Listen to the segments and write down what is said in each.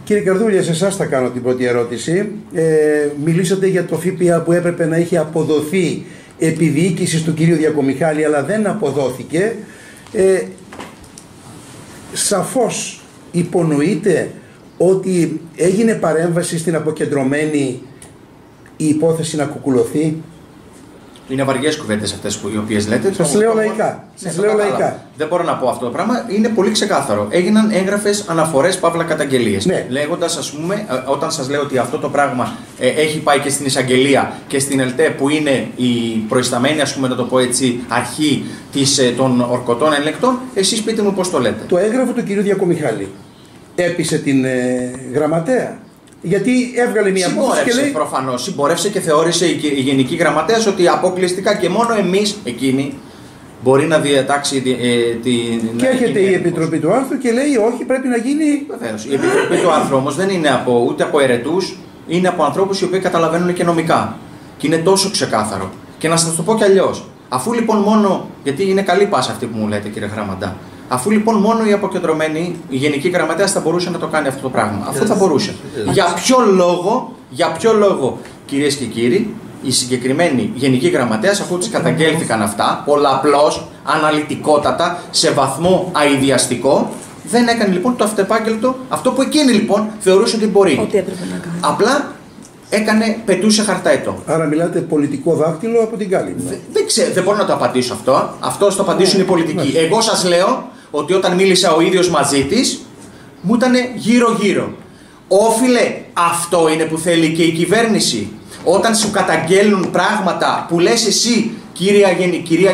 Κύριε Καρδούλια, σε εσάς θα κάνω την πρώτη ερώτηση. Μιλήσατε για το ΦΠΑ που έπρεπε να έχει αποδοθεί επί διοίκησης του κυρίου Διακομιχάλη, αλλά δεν αποδόθηκε. Σαφώς υπονοείται ότι έγινε παρέμβαση στην αποκεντρωμένη η υπόθεση να κουκουλωθεί. Είναι βαριές κουβέντες αυτές οι οποίες λέτε. Σας λέω λαϊκά. Δεν μπορώ να πω αυτό το πράγμα. Είναι πολύ ξεκάθαρο. Έγιναν έγγραφες αναφορές, παύλα καταγγελίες. Ναι. Λέγοντας, ας πούμε, όταν σας λέω ότι αυτό το πράγμα έχει πάει και στην εισαγγελία και στην ΕΛΤΕ, που είναι η προϊσταμένη, ας πούμε, να το πω έτσι, αρχή των ορκωτών ελεγκτών, εσείς πείτε μου πώς το λέτε. Το έγγραφο του κυρίου Διακομιχάλη έπεισε την γραμματέα. Γιατί έβγαλε μια απόφαση και λέει... Προφανώς, συμπορεύσε και θεώρησε η Γενική Γραμματέας ότι αποκλειστικά και μόνο εμείς, εκείνη, μπορεί να διατάξει την... Και έρχεται η Επιτροπή του Άρθρου και λέει όχι, πρέπει να γίνει... Βεβαίως. Η Επιτροπή του Άρθρου όμως δεν είναι ούτε από ερετούς, είναι από ανθρώπους οι οποίοι καταλαβαίνουν και νομικά. Και είναι τόσο ξεκάθαρο. Και να σας το πω κι αλλιώς. Αφού λοιπόν μόνο, γιατί είναι καλή πάσα αυτή που μου λέτε κύριε Γραμματά, αφού λοιπόν μόνο η αποκεντρωμένη, η Γενική Γραμματέα θα μπορούσε να το κάνει αυτό το πράγμα. Αυτό θα μπορούσε. Για ποιο λόγο, κυρίες και κύριοι, η συγκεκριμένη Γενική Γραμματέας, αφού της καταγγέλθηκαν αυτά, πολλαπλώς, αναλυτικότατα, σε βαθμό αηδιαστικό, δεν έκανε λοιπόν το αυτεπάγγελτο, αυτό που εκείνη λοιπόν θεωρούσε ότι μπορεί. Ότι έπρεπε να κάνει. Απλά πετούσε χαρταέτο. Άρα μιλάτε πολιτικό δάκτυλο από την κάλυμη. Δεν μπορώ να το απαντήσω αυτό. Αυτό το απαντήσουν οι πολιτικοί. Εγώ σας λέω ότι όταν μίλησα ο ίδιος μαζί της, μου ήταν γύρω-γύρω. Όφιλε, αυτό είναι που θέλει και η κυβέρνηση. Όταν σου καταγγέλνουν πράγματα που λες εσύ, κυρία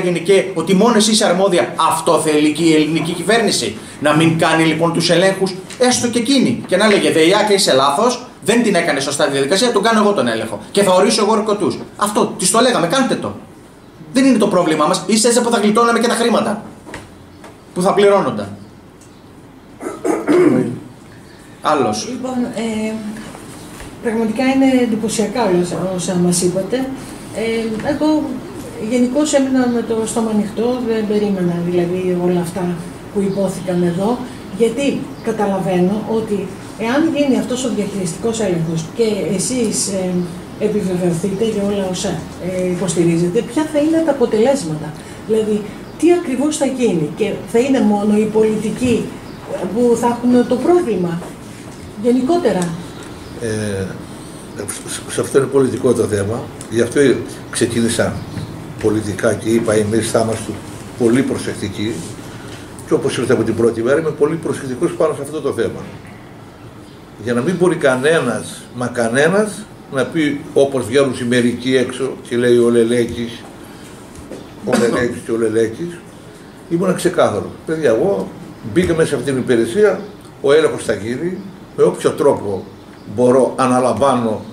Γενικέ, ότι μόνο εσύ είσαι αρμόδια, αυτό θέλει και η ελληνική κυβέρνηση. Να μην κάνει λοιπόν τους ελέγχους, έστω και εκείνη. Και να λέγε ΔΕΙΑΚΑ είσαι λάθος, δεν την έκανε σωστά τη διαδικασία, τον κάνω εγώ τον έλεγχο. Και θα ορίσω εγώ ορκωτούς. Αυτό της το λέγαμε, κάντε το. Δεν είναι το πρόβλημά μας, είστε έτσι που θα γλιτώναμε και τα χρήματα που θα πληρώνονταν. Άλλος. Λοιπόν, πραγματικά είναι εντυπωσιακά όσα μας είπατε. Εγώ γενικώς έμεινα με το στόμα ανοιχτό, δεν περίμενα δηλαδή όλα αυτά που υπόθηκαν εδώ, γιατί καταλαβαίνω ότι εάν γίνει αυτός ο διαχειριστικός έλεγχος και εσείς επιβεβαιωθείτε για όλα όσα υποστηρίζετε, ποια θα είναι τα αποτελέσματα. Δηλαδή, τι ακριβώς θα γίνει και θα είναι μόνο οι πολιτικοί που θα έχουν το πρόβλημα γενικότερα. Σε αυτό είναι πολιτικό το θέμα, γι' αυτό ξεκίνησα πολιτικά και είπα εμείς θα είμαστε πολύ προσεκτικοί και όπως ήρθα από την πρώτη μέρα είμαι πολύ προσεκτικός πάνω σε αυτό το θέμα. Για να μην μπορεί κανένας, μα κανένας, να πει όπως βγαίνουν οι μερικοί έξω και λέει ο Λελέκης και ο Λελέκης, ήμουν ξεκάθαρο. Παιδιά, εγώ μπήκα μέσα σε αυτήν την υπηρεσία, ο έλεγχος θα γίνει, με όποιο τρόπο μπορώ, αναλαμβάνω,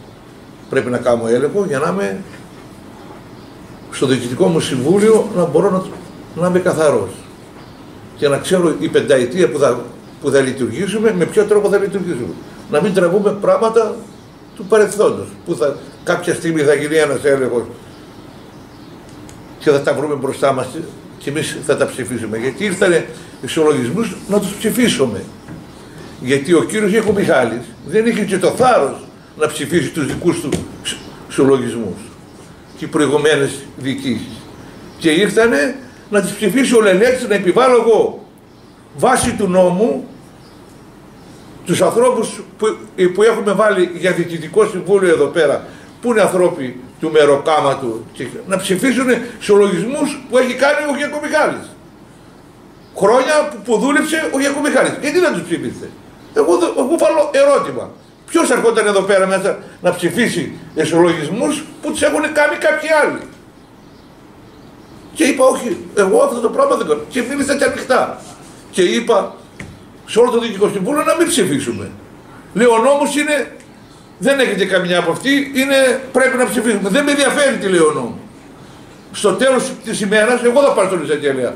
πρέπει να κάνω έλεγχο για να είμαι στο διοικητικό μου συμβούλιο να μπορώ να είμαι καθαρός και να ξέρω η πενταετία που θα λειτουργήσουμε, με ποιο τρόπο θα λειτουργήσουμε. Να μην τραβούμε πράγματα του παρελθόντος, που κάποια στιγμή θα γίνει ένας έλεγχος και θα τα βρούμε μπροστά μας και εμείς θα τα ψηφίσουμε. Γιατί ήρθανε οι συλλογισμούς να τους ψηφίσουμε. Γιατί ο κύριος Διακομιχάλης δεν είχε και το θάρρος να ψηφίσει τους δικούς του συλλογισμούς και οι προηγουμένες διοικήσεις. Και ήρθανε να τις ψηφίσει ο Λελέξης, να επιβάλλω εγώ βάσει του νόμου τους ανθρώπους που έχουμε βάλει για διοικητικό συμβούλιο εδώ πέρα, που είναι ανθρώποι του μεροκάματου, να ψηφίσουν συλλογισμούς που έχει κάνει ο Διακομιχάλης. Χρόνια που δούλεψε ο Διακομιχάλης. Γιατί δεν τους ψηφίσετε? Εγώ βάλω ερώτημα. Ποιος ερχόταν εδώ πέρα μέσα να ψηφίσει συλλογισμούς που τους έχουν κάνει κάποιοι άλλοι? Και είπα όχι, εγώ αυτό το πράγμα δεν κάνω. Και μίλησα και ανοιχτά. Και είπα σε όλο το Διοικητικό Συμβούλιο να μην ψηφίσουμε. Λέει ο νόμος είναι, δεν έχετε καμιά από αυτή, πρέπει να ψηφίσουμε. Δεν με ενδιαφέρει τι λέει ο νόμος. Στο τέλος της ημέρας εγώ θα πάρω τον εισαγγελέα.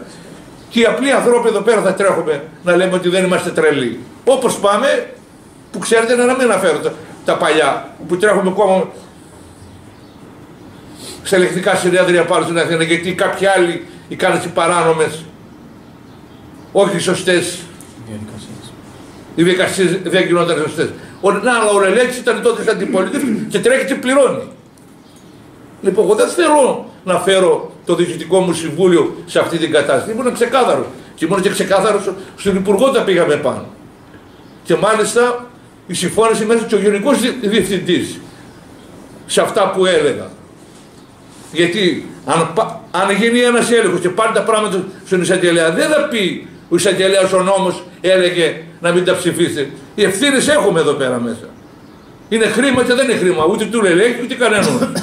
Και οι απλοί άνθρωποι εδώ πέρα θα τρέχουμε να λέμε ότι δεν είμαστε τρελοί. Όπως πάμε, που ξέρετε να μην αναφέρω τα παλιά, που τρέχουμε ακόμα σε ελεκτικά συνέδρια πάνω στην Αθήνα, γιατί κάποιοι άλλοι κάνουν τις παράνομες, όχι σωστές, οι δικασίες δεν γινόταν σωστές. Αλλά ο Ρελέξης ήταν τότε στην αντιπολίτευση και τρέχει και πληρώνει. Λοιπόν, εγώ δεν θέλω να φέρω το διοικητικό μου συμβούλιο σε αυτή την κατάσταση. Ήμουν ξεκάθαρο. Και ήμουν και ξεκάθαρο στον Υπουργό όταν πήγαμε πάνω. Και μάλιστα η συμφώνηση μέσα και ο Γενικός Διευθυντής σε αυτά που έλεγα. Γιατί αν γίνει ένας έλεγχος και πάλι τα πράγματα στον εισαγγελέα, δεν θα πει ο εισαγγελέας ο νόμος έλεγε να μην τα ψηφίσετε. Οι ευθύνες έχουμε εδώ πέρα μέσα. Είναι χρήμα και δεν είναι χρήμα, ούτε του Λελέκη ούτε κανέναν.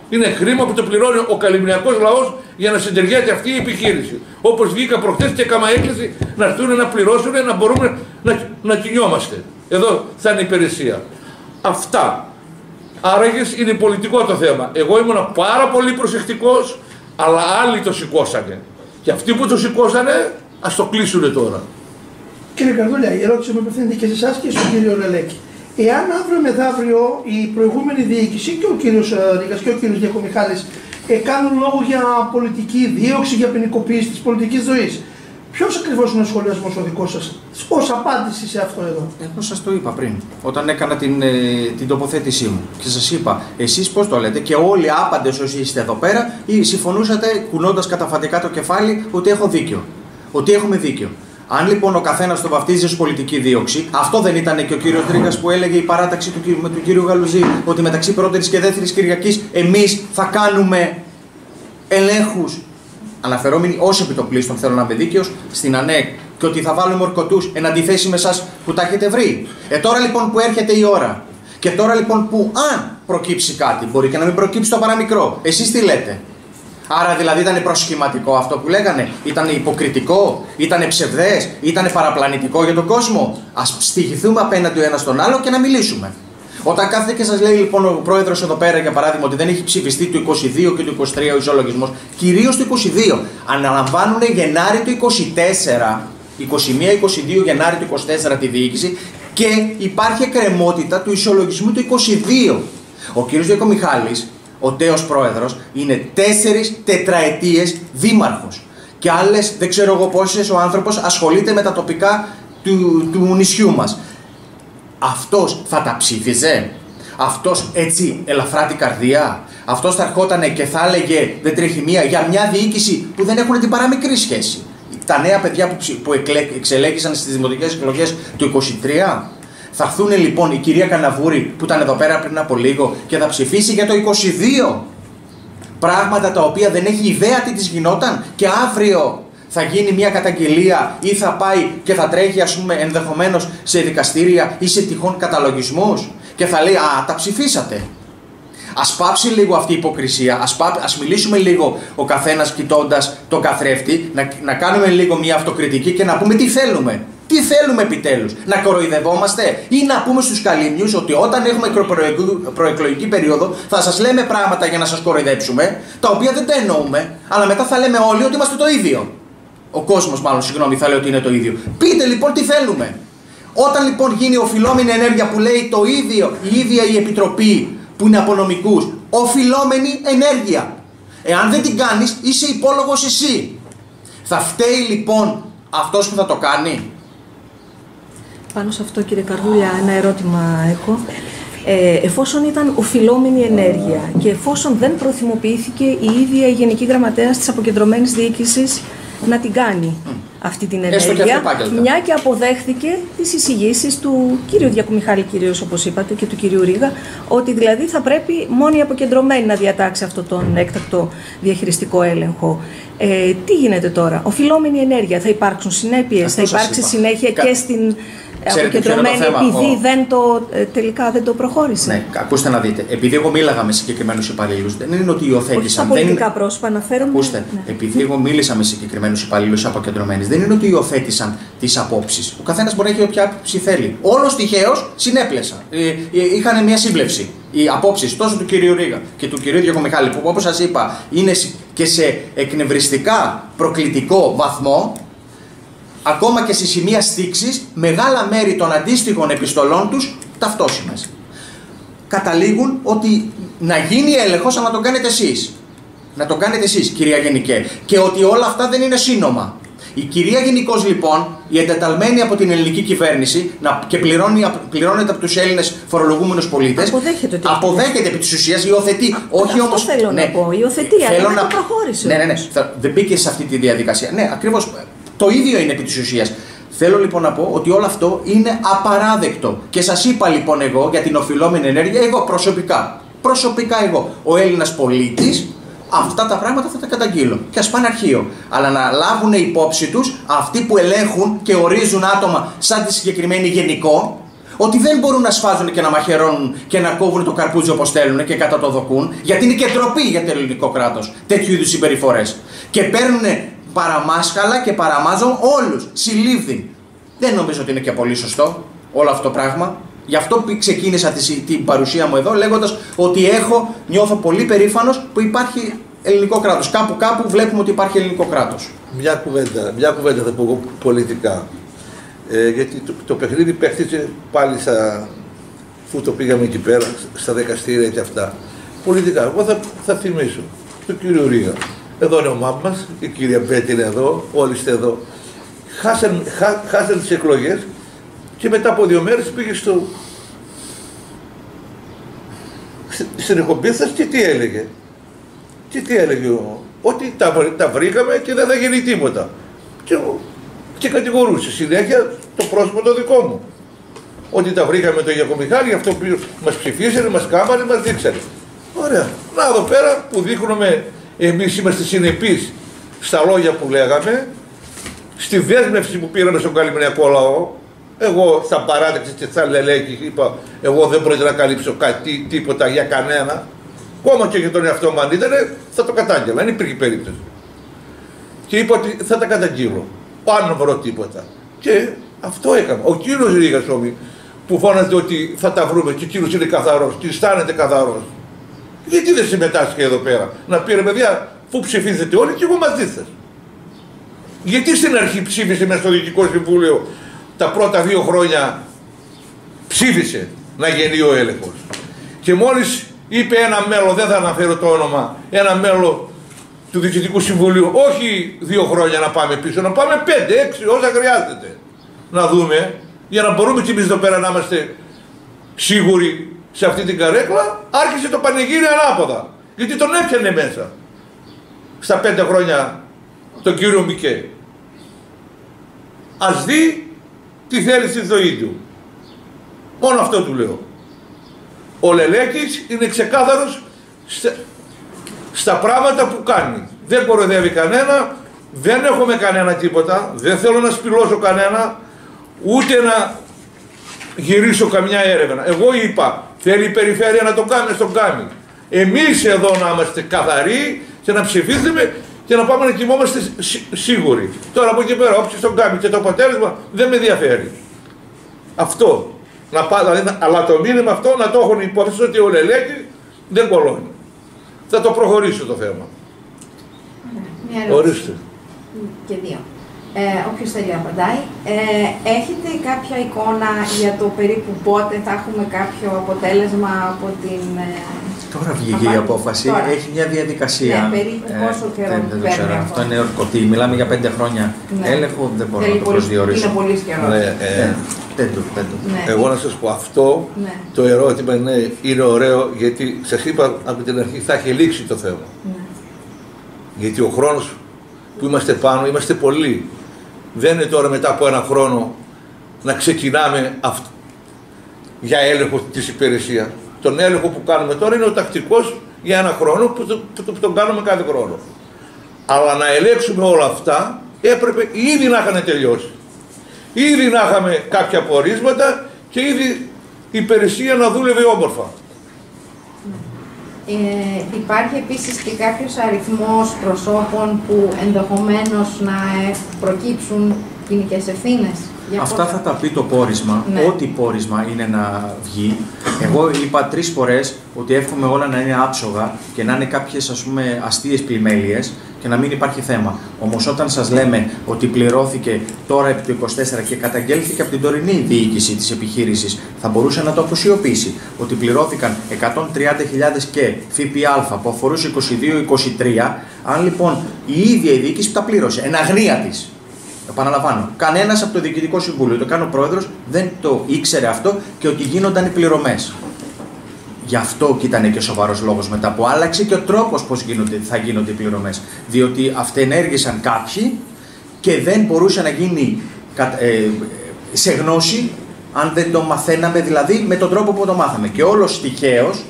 Είναι χρήμα που το πληρώνει ο καλυμνιακός λαός για να συντεριάζει αυτή η επιχείρηση. Όπως βγήκα προχθές και έκανα έκκληση να έρθουν να πληρώσουν, να μπορούμε να κινιόμαστε. Εδώ θα είναι η υπηρεσία. Αυτά. Άραγες είναι πολιτικό το θέμα. Εγώ ήμουν πάρα πολύ προσεκτικός, αλλά άλλοι το σηκώσανε. Και αυτοί που το σηκώσανε, ας το κλείσουν τώρα. Κύριε Καρδούλια, η ερώτηση μου απευθύνεται και σε εσάς και στον κύριο Λελέκη. Εάν αύριο μεθαύριο η προηγούμενη διοίκηση και ο κύριος Ρήγας και ο κύριος Διακομιχάλης κάνουν λόγο για πολιτική δίωξη, για ποινικοποίηση της πολιτικής ζωής, ποιος ακριβώς είναι ο σχολιασμός ο δικός σας ως απάντηση σε αυτό εδώ? Εγώ σας το είπα πριν, όταν έκανα την τοποθέτησή μου. Και σας είπα, εσείς πώς το λέτε, και όλοι άπαντες όσοι είστε εδώ πέρα, ή συμφωνούσατε κουνώντας καταφατικά το κεφάλι ότι έχω δίκιο. Ότι έχουμε δίκιο. Αν λοιπόν ο καθένας το βαφτίζει ως πολιτική δίωξη, αυτό δεν ήταν και ο κύριος Ρήγας που έλεγε η παράταξη του κύριου Γαλουζή, ότι μεταξύ πρώτερης και δεύτερης Κυριακής εμείς θα κάνουμε ελέγχους, αναφερόμενοι ως επιτοπλίστων, θέλω να είμαι δίκαιος, στην ΑΝΕΚ, και ότι θα βάλουμε ορκωτούς εν αντιθέσει με εσάς που τα έχετε βρει. Τώρα λοιπόν που έρχεται η ώρα, και τώρα λοιπόν που αν προκύψει κάτι, μπορεί και να μην προκύψει το παραμικρό, εσείς τι λέτε? Άρα δηλαδή ήταν προσχηματικό αυτό που λέγανε, ήταν υποκριτικό, ήταν ψευδές, ήταν παραπλανητικό για τον κόσμο? Ας στοιχηθούμε απέναντι ο ένας στον άλλο και να μιλήσουμε. Όταν κάθεται και σας λέει λοιπόν ο πρόεδρος εδώ πέρα για παράδειγμα ότι δεν έχει ψηφιστεί το 22 και το 23 ο ισολογισμός, κυρίως το 22, αναλαμβάνουν Γενάρη του 24, 21-22 Γενάρη του 24 τη διοίκηση και υπάρχει εκκρεμότητα του ισολογισμού του 22. Ο κύριος Διακομιχάλης, ο τέος πρόεδρος, είναι 4 τετραετίες δήμαρχος. Και άλλες, δεν ξέρω εγώ πόσες, ο άνθρωπος ασχολείται με τα τοπικά του νησιού μας. Αυτός θα τα ψήφιζε? Αυτός έτσι ελαφρά την καρδία? Αυτός θα ερχότανε και θα έλεγε δεν τρέχει μία για μια διοίκηση που δεν έχουν την παραμικρή σχέση? Τα νέα παιδιά που εξελέγησαν στις δημοτικές εκλογές του 23. Θα έρθουν λοιπόν η κυρία Καναβούρη που ήταν εδώ πέρα πριν από λίγο και θα ψηφίσει για το 22. Πράγματα τα οποία δεν έχει ιδέα τι της γινόταν, και αύριο θα γίνει μια καταγγελία ή θα πάει και θα τρέχει ας πούμε ενδεχομένως σε δικαστήρια ή σε τυχόν καταλογισμούς και θα λέει «Α, τα ψηφίσατε». Ας πάψει λίγο αυτή η υποκρισία, ας μιλήσουμε λίγο ο καθένας κοιτώντας τον καθρέφτη, να κάνουμε λίγο μια αυτοκριτική και να πούμε τι θέλουμε. Τι θέλουμε επιτέλους, να κοροϊδευόμαστε ή να πούμε στους καλύμνιους ότι όταν έχουμε προεκλογική περίοδο θα σας λέμε πράγματα για να σας κοροϊδέψουμε, τα οποία δεν τα εννοούμε, αλλά μετά θα λέμε όλοι ότι είμαστε το ίδιο. Ο κόσμος μάλλον, συγγνώμη, θα λέει ότι είναι το ίδιο. Πείτε λοιπόν τι θέλουμε. Όταν λοιπόν γίνει οφειλόμενη ενέργεια που λέει το ίδιο, η ίδια η Επιτροπή που είναι από νομικούς, οφειλόμενη ενέργεια. Εάν δεν την κάνεις, είσαι υπόλογος εσύ. Θα φταίει λοιπόν αυτός που θα το κάνει? Πάνω σε αυτό, κύριε Καρδούλια, ένα ερώτημα έχω. Εφόσον ήταν οφειλόμενη ενέργεια και εφόσον δεν προθυμοποιήθηκε η ίδια η Γενική Γραμματέας της Αποκεντρωμένης Διοίκησης να την κάνει αυτή την ενέργεια, μια και αποδέχθηκε τις εισηγήσεις του κύριου Διακομιχάλη κυρίως, όπως είπατε, και του κυρίου Ρήγα, ότι δηλαδή θα πρέπει μόνο η αποκεντρωμένη να διατάξει αυτό τον έκτακτο διαχειριστικό έλεγχο. Τι γίνεται τώρα? Οφειλόμενη ενέργεια, θα υπάρξουν συνέπειες, θα υπάρξει συνέχεια και στην αποκεντρωμένη επειδή τελικά δεν το προχώρησε? Ναι, ακούστε να δείτε. Επειδή εγώ μίλαγα με συγκεκριμένους υπαλλήλους, δεν είναι ότι υιοθέτησαν. Όχι στα πολιτικά πρόσωπα, αναφέρομαι. Ακούστε, ναι. Επειδή εγώ μίλησα με συγκεκριμένους υπαλλήλους αποκεντρωμένης, δεν είναι ότι υιοθέτησαν τις απόψεις. Ο καθένας μπορεί να έχει όποια άποψη θέλει. Όλος τυχαίως συνέπλεσαν. Είχαν μια σύμπλευση. Οι απόψεις τόσο του κυρίου Ρήγα και του κυρίου Διακομιχάλη, που όπως σας είπα είναι και σε εκνευριστικά προκλητικό βαθμό, ακόμα και σε σημεία στίξης, μεγάλα μέρη των αντίστοιχων επιστολών τους ταυτόσιμες. Καταλήγουν ότι να γίνει έλεγχος, αλλά να τον κάνετε εσείς. Να τον κάνετε εσείς, κυρία Γενικέ. Και ότι όλα αυτά δεν είναι σύνομα. Η κυρία γενικώς λοιπόν, η εντεταλμένη από την ελληνική κυβέρνηση και πληρώνεται από τους Έλληνες φορολογούμενους πολίτες, αποδέχεται επί της ουσίας, υιοθετεί. Όχι όμως. Αυτό θέλω να πω. Υιοθετεί, αλλά δεν το προχώρησε. Ναι. Δεν μπήκε σε αυτή τη διαδικασία. Ναι, ακριβώς. Το ίδιο είναι επί της ουσίας. Θέλω λοιπόν να πω ότι όλο αυτό είναι απαράδεκτο. Και σας είπα λοιπόν εγώ για την οφειλόμενη ενέργεια, εγώ προσωπικά εγώ, ο Έλληνας πολίτης, αυτά τα πράγματα θα τα καταγγείλω και ας πάνε αρχείο. Αλλά να λάβουν υπόψη τους αυτοί που ελέγχουν και ορίζουν άτομα σαν τη συγκεκριμένη γενικό, ότι δεν μπορούν να σφάζουν και να μαχαιρώνουν και να κόβουν το καρπούζι όπως θέλουν και κατά το δοκούν, γιατί είναι και ντροπή για το ελληνικό κράτος τέτοιου είδους συμπεριφορές. Και παίρνουν παραμάσκαλα και παραμάζουν όλους, συλλήβδιν. Δεν νομίζω ότι είναι και πολύ σωστό όλο αυτό το πράγμα. Γι' αυτό ξεκίνησα την παρουσία μου εδώ λέγοντας ότι νιώθω πολύ περήφανος που υπάρχει ελληνικό κράτος. Κάπου βλέπουμε ότι υπάρχει ελληνικό κράτος. Μια κουβέντα θα πω εγώ πολιτικά. Γιατί το παιχνίδι παίχτηκε πάλι αφού το πήγαμε εκεί πέρα, στα δικαστήρια και αυτά. Πολιτικά, εγώ θα θυμίσω τον κύριο Ρήγα. Εδώ είναι ο μάμα μας, η κυρία Μπέτη είναι εδώ, όλοι είστε εδώ. Χάσαν τις εκλογές και μετά από 2 μέρες πήγε στην εκπομπή σας και τι έλεγε. Ότι τα βρήκαμε και δεν θα γίνει τίποτα. Και κατηγορούσε συνέχεια το πρόσωπο το δικό μου. Ότι τα βρήκαμε το Γιακομιχάλη, αυτό που μας ψηφίσανε, μας κάμανε, μας δείξανε. Ωραία. Να εδώ πέρα που δείχνουμε, εμείς είμαστε συνεπείς στα λόγια που λέγαμε, στη δέσμευση που πήραμε στον καλλιμνιακό λαό. Εγώ στα παράδειξη και στα Λελέκη είπα, εγώ δεν πρόκειται να καλύψω τίποτα για κανένα. Ακόμα και για τον εαυτό μου αν ήταν, θα το κατάγγελα, δεν υπήρχε περίπτωση. Και είπα ότι θα τα καταγγείλω, αν βρω τίποτα. Και αυτό έκανα. Ο κύριος Ρήγας όμοι, που φώναζε ότι θα τα βρούμε και ο κύριος είναι καθαρός και αισθάνεται καθαρός. Γιατί δεν συμμετάσχει εδώ πέρα, να πει παιδιά, αφού ψηφίζετε όλοι και εγώ μαζί σας. Γιατί στην αρχή ψήφισε μέσα στο Διοικητικό Συμβούλιο τα πρώτα 2 χρόνια ψήφισε να γεννεί ο έλεγχος. Και μόλις είπε ένα μέλος, δεν θα αναφέρω το όνομα, ένα μέλος του Διοικητικού Συμβουλίου, όχι 2 χρόνια να πάμε πίσω, να πάμε 5, 6, όσα χρειάζεται. Να δούμε, για να μπορούμε και εμείς εδώ πέρα να είμαστε σίγουροι σε αυτή την καρέκλα, άρχισε το πανηγύρι ανάποδα. Γιατί τον έπιανε μέσα στα 5 χρόνια τον κύριο Μικέ. Ας δει τι θέλει στη ζωή του. Μόνο αυτό του λέω. Ο Λελέκης είναι ξεκάθαρος στα πράγματα που κάνει. Δεν κοροϊδεύει κανένα, δεν έχουμε κανένα τίποτα, δεν θέλω να σπηλώσω κανένα, ούτε να γυρίσω καμιά έρευνα. Εγώ είπα, θέλει η περιφέρεια να το κάνει, στον κάνει. Εμείς εδώ να είμαστε καθαροί και να ψηφίσουμε και να πάμε να κοιμόμαστε σίγουροι. Τώρα από εκεί πέρα, όποιος τον κάνει και το αποτέλεσμα δεν με ενδιαφέρει. Αυτό. Αλλά το μήνυμα αυτό να το έχουν υπόψη ότι ο Λελέκης δεν κολώνει. Θα το προχωρήσω το θέμα. Ορίστε. Και 2. Όποιος θέλει απαντάει. Έχετε κάποια εικόνα για το περίπου πότε θα έχουμε κάποιο αποτέλεσμα από την... Τώρα βγήκε η απόφαση, τώρα. Έχει μια διαδικασία. Ναι, περίπου πόσο καιρό δεν ξέρω, αυτό είναι ορκωτή. Μιλάμε για 5 χρόνια έλεγχο, δεν μπορώ να το προσδιορίσω. Είναι πολύ καιρό. Εγώ να σας πω αυτό, το ερώτημα είναι ωραίο, γιατί σας είπα από την αρχή θα έχει λήξει το θέμα. Γιατί ο χρόνος που είμαστε πάνω, είμαστε πολλοί. Δεν είναι τώρα μετά από 1 χρόνο να ξεκινάμε για έλεγχο της υπηρεσίας. Τον έλεγχο που κάνουμε τώρα είναι ο τακτικός για 1 χρόνο που τον κάνουμε κάθε χρόνο. Αλλά να ελέγξουμε όλα αυτά έπρεπε ήδη να είχαν τελειώσει. Ήδη να είχαμε κάποια πορίσματα και ήδη η υπηρεσία να δούλευε όμορφα. Υπάρχει επίσης και κάποιος αριθμός προσώπων που ενδεχομένως να προκύψουν ποινικές ευθύνες. Αυτά θα τα πει το πόρισμα, ό,τι πόρισμα είναι να βγει. Εγώ είπα 3 φορές ότι εύχομαι όλα να είναι άψογα και να είναι κάποιες αστείες πλημέλειες και να μην υπάρχει θέμα. Όμως όταν σας λέμε ότι πληρώθηκε τώρα επί το 24 και καταγγέλθηκε από την τωρινή διοίκηση της επιχείρησης, θα μπορούσε να το αποσιωπήσει. Ότι πληρώθηκαν 130.000 και ΦΠΑ που αφορούσε 22-23, αν λοιπόν η ίδια η διοίκηση τα πλήρωσε, εν αγνία της. Επαναλαμβάνω, κανένας από το Διοικητικό Συμβούλιο, το κάνει ο Πρόεδρος, δεν το ήξερε αυτό και ότι γίνονταν οι πληρωμές. Γι' αυτό και ήταν και σοβαρός λόγος μετά που άλλαξε και ο τρόπος πώς θα γίνονται οι πληρωμές. Διότι αυτενέργησαν κάποιοι και δεν μπορούσε να γίνει σε γνώση αν δεν το μαθαίναμε, δηλαδή με τον τρόπο που το μάθαμε. Και όλος τυχαίως,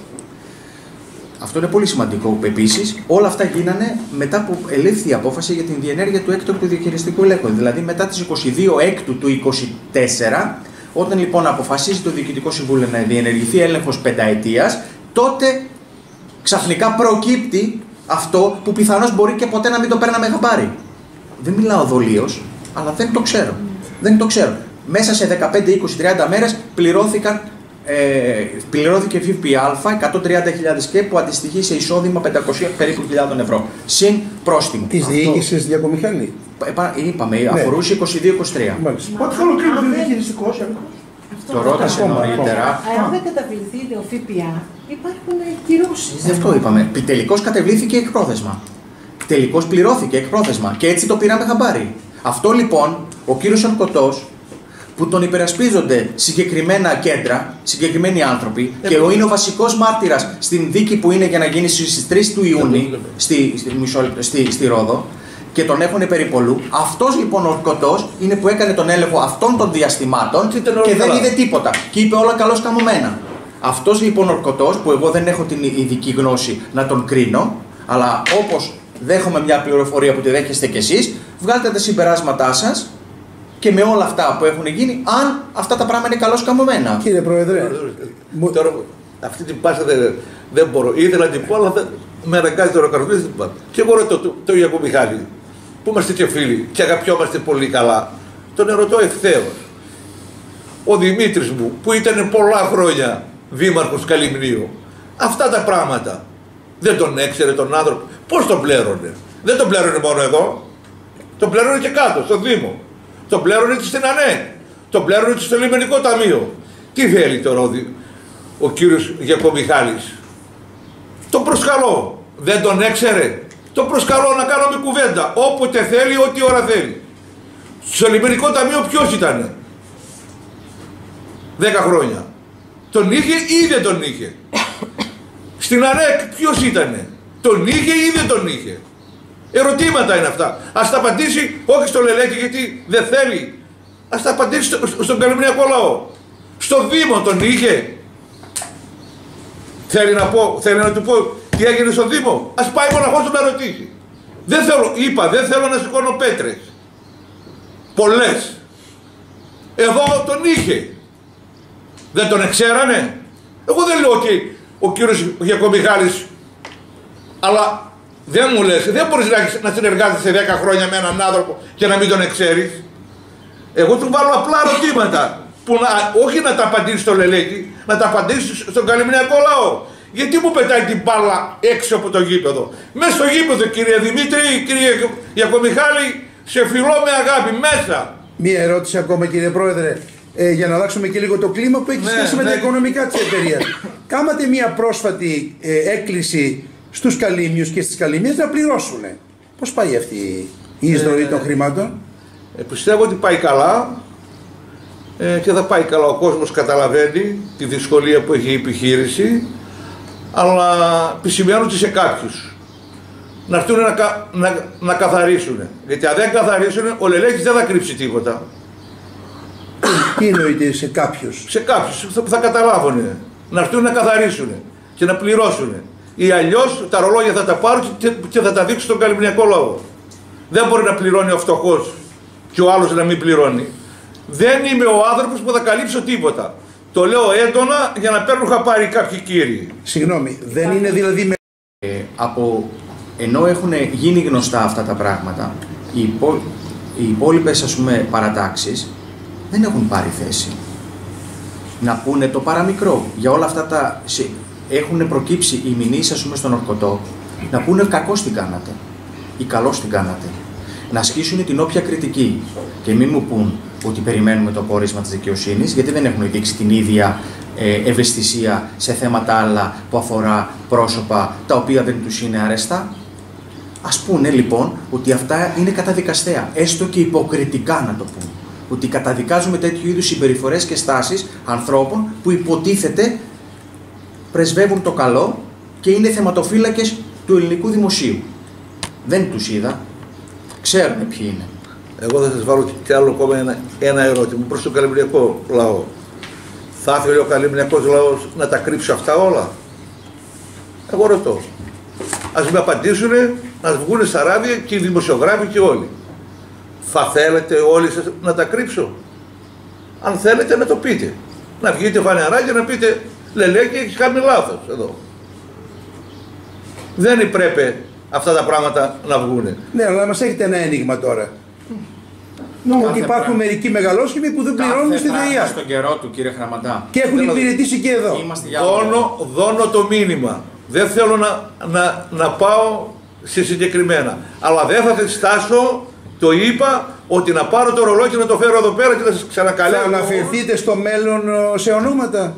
αυτό είναι πολύ σημαντικό επίσης, όλα αυτά γίνανε μετά που ελήφθη η απόφαση για την διενέργεια του έκτακτου διαχειριστικού ελέγχου. Δηλαδή μετά τις 22 έκτου του 24, όταν λοιπόν αποφασίζει το Διοικητικό Συμβούλιο να διενεργηθεί έλεγχος πενταετίας, τότε ξαφνικά προκύπτει αυτό που πιθανώς μπορεί και ποτέ να μην το παίρναμε χαμπάρι. Δεν μιλάω δολίως, αλλά δεν το ξέρω. Δεν το ξέρω. Μέσα σε 15, 20, 30 μέρες πληρώθηκε ΦΠΑ 130.000 και που αντιστοιχεί σε εισόδημα 500 περίπου χιλιάδων ευρώ. Συν πρόστιμο. Της διοίκησης Διακομιχάλη. Είπαμε, αφορούσε 22-23. Πότε θα ολοκληρωθεί ο διαχειριστικός έλεγχος? Το ρώτησε νωρίτερα. Αν δεν καταβληθεί το ΦΠΑ, υπάρχουν κυρώσεις. Γι' αυτό είπαμε. Τελικώς κατεβλήθηκε εκπρόθεσμα. Τελικώς πληρώθηκε εκπρόθεσμα. Και έτσι το πήραμε χαμπάρι. Αυτό λοιπόν ο κύριος Ορκωτός, που τον υπερασπίζονται συγκεκριμένα κέντρα, συγκεκριμένοι άνθρωποι, και είναι ο βασικός μάρτυρας στην δίκη που είναι για να γίνει στις 3 του Ιούνιου στη Ρόδο, και τον έχουν περιπολού. Αυτός λοιπόν ο Ορκωτός είναι που έκανε τον έλεγχο αυτών των διαστημάτων και δεν είδε τίποτα. Και είπε όλα καλώς καμωμένα. Αυτός λοιπόν ο Ορκωτός, που εγώ δεν έχω την ειδική γνώση να τον κρίνω, αλλά όπως δέχομαι μια πληροφορία που τη δέχεστε κι εσείς, βγάλτε τα συμπεράσματά σας και με όλα αυτά που έχουν γίνει, αν αυτά τα πράγματα είναι καλώς καμωμένα. Κύριε Πρόεδρε, τώρα αυτή την πάσα δεν μπορώ. Ήθελα να την πω, αλλά με αναγκάζει τώρα ο Καρδούλης να την πω. Και εγώ ρωτώ το Ιακωμιχάλη, που είμαστε και φίλοι και αγαπιόμαστε πολύ καλά, τον ερωτώ ευθέως. Ο Δημήτρης μου, που ήταν πολλά χρόνια δήμαρχος Καλυμνίου, αυτά τα πράγματα δεν τον έξερε τον άνθρωπο? Πώς τον πλέρωνε? Δεν τον πλέρωνε μόνο εδώ, τον πλέρωνε και κάτω, στο Δήμο. Τον πλέρωνε και στην ΑΝΕ, τον πλέρωνε και στο Λιμενικό Ταμείο. Τι θέλει τώρα ο κύριος Γιακομιχάλης? Τον προσκαλώ. Δεν τον έξερε? Τον προσκαλώ να κάνουμε κουβέντα όποτε θέλει, ό,τι ώρα θέλει. Στο Λιμενικό Ταμείο ποιος ήτανε 10 χρόνια? Τον είχε ή δεν τον είχε? Στην ΑΝΕΚ ποιος ήτανε? Τον είχε ή δεν τον είχε? Ερωτήματα είναι αυτά. Ας τα απαντήσει, όχι στο Λελέκη γιατί δεν θέλει. Ας τα απαντήσει στον Καλυμνιακό λαό. Στο Δήμο τον είχε? Θέλει να του πω τι έγινε στο Δήμο? Ας πάει μοναχός του να ρωτήσει. Δεν θέλω να σηκώνω πέτρες. Πολλές. Εδώ τον είχε. Δεν τον εξέρανε? Εγώ δεν λέω ότι ο κύριος Γιακομιχάλης, αλλά δεν μου λες, δεν μπορείς να συνεργάζεσαι 10 χρόνια με έναν άνθρωπο και να μην τον εξέρεις. Εγώ του βάλω απλά ερωτήματα, που όχι να τα απαντήσει στο Λελέκη, να τα απαντήσει στον Καλυμνιακό λαό. Γιατί μου πετάει την μπάλα έξω από το γήπεδο? Μέσα στο γήπεδο, κύριε Δημήτρη, κύριε Γιακομιχάλη, σε φιλώ με αγάπη, μέσα. Μία ερώτηση ακόμα, κύριε Πρόεδρε, για να αλλάξουμε και λίγο το κλίμα που έχει σχέση με τα οικονομικά της εταιρείας. Κάματε μία πρόσφατη έκκληση στους Καλύμιους και στις Καλύμιες να πληρώσουν. Πώς πάει αυτή η εισρωή των χρημάτων? Πιστεύω ότι πάει καλά και θα πάει καλά. Ο κόσμος καταλαβαίνει τη δυσκολία που έχει η επιχείρηση, αλλά επισημαίνω ότι σε κάποιους να έρθουν να καθαρίσουν. Γιατί αν δεν καθαρίσουν, ο Λελέκης δεν θα κρύψει τίποτα. Τι εννοείται σε κάποιους? Σε κάποιους που θα καταλάβουν, να έρθουν να καθαρίσουν και να πληρώσουν. Ή αλλιώς τα ρολόγια θα τα πάρουν και θα τα δείξουν στον Καλυμνιακό λαό. Δεν μπορεί να πληρώνει ο φτωχός και ο άλλος να μην πληρώνει. Δεν είμαι ο άνθρωπος που θα καλύψω τίποτα. Το λέω έντονα για να παίρνουν χαπάρι κάποιοι κύριοι. Συγγνώμη, δεν είναι δηλαδή ενώ έχουν γίνει γνωστά αυτά τα πράγματα, οι υπόλοιπες ας πούμε παρατάξεις δεν έχουν πάρει θέση. Να πούνε το παραμικρό για όλα αυτά τα... Έχουν προκύψει οι μηνύσεις ας πούμε στον Ορκωτό, να πούνε κακώς την κάνατε ή καλώς την κάνατε. Να ασκήσουν την όποια κριτική και μην μου πούν ότι περιμένουμε το πόρισμα της δικαιοσύνης, γιατί δεν έχουν δείξει την ίδια ευαισθησία σε θέματα άλλα που αφορά πρόσωπα τα οποία δεν τους είναι αρεστά. Ας πούνε λοιπόν ότι αυτά είναι καταδικαστέα, έστω και υποκριτικά να το πούμε. Ότι καταδικάζουμε τέτοιου είδους συμπεριφορές και στάσεις ανθρώπων που υποτίθεται πρεσβεύουν το καλό και είναι θεματοφύλακες του ελληνικού δημοσίου. Δεν τους είδα, ξέρουν ποιοι είναι. Εγώ θα σας βάλω κι άλλο ακόμα ένα ερώτημα προς τον καλυμνιακό λαό. Θα ήθελε ο καλυμνιακός λαός να τα κρύψει αυτά όλα? Εγώ ρωτώ. Ας με απαντήσουνε, να βγούνε στα ράδια και οι δημοσιογράφοι και όλοι. Θα θέλετε όλοι σας να τα κρύψω? Αν θέλετε να το πείτε. Να βγείτε φανερά και να πείτε Λελέκη, έχεις κάνει λάθος εδώ. Δεν πρέπει αυτά τα πράγματα να βγούνε. Ναι, αλλά μας έχετε ένα ένιγμα τώρα. Ότι υπάρχουν μερικοί μεγαλόσχημοι που δεν πληρώνουν στη ΔΕΙΑ. Στον καιρό του, κύριε Χραματά. Και έχουν υπηρετήσει και εδώ. Δώνω το μήνυμα. Δεν θέλω να πάω σε συγκεκριμένα. Αλλά δεν θα στάσω, το είπα, ότι να πάρω το ρολόι και να το φέρω εδώ πέρα και να σας ξανακαλέσω. Θα αναφερθείτε στο μέλλον σε ονόματα?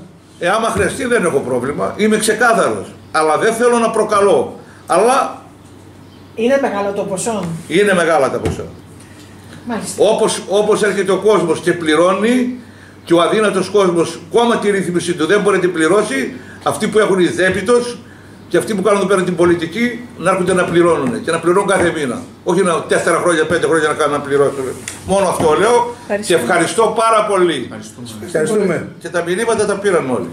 Άμα χρειαστεί δεν έχω πρόβλημα. Είμαι ξεκάθαρος. Αλλά δεν θέλω να προκαλώ. Αλλά... Είναι μεγάλο το ποσό. Είναι μεγάλα τα ποσά. Μάλιστα. Όπως έρχεται ο κόσμος και πληρώνει και ο αδύνατος κόσμος κόμμα τη ρύθμιση του δεν μπορεί να την πληρώσει, αυτοί που έχουν ιδέπιτος και αυτοί που κάνουν εδώ πέρα την πολιτική να έρχονται να πληρώνουν και να πληρώνουν κάθε μήνα. Όχι 4 χρόνια, 5 χρόνια να κάνουν να πληρώσουν. Μόνο αυτό λέω και ευχαριστώ πάρα πολύ. Ευχαριστούμε. Και τα μηνύματα τα πήραν όλοι.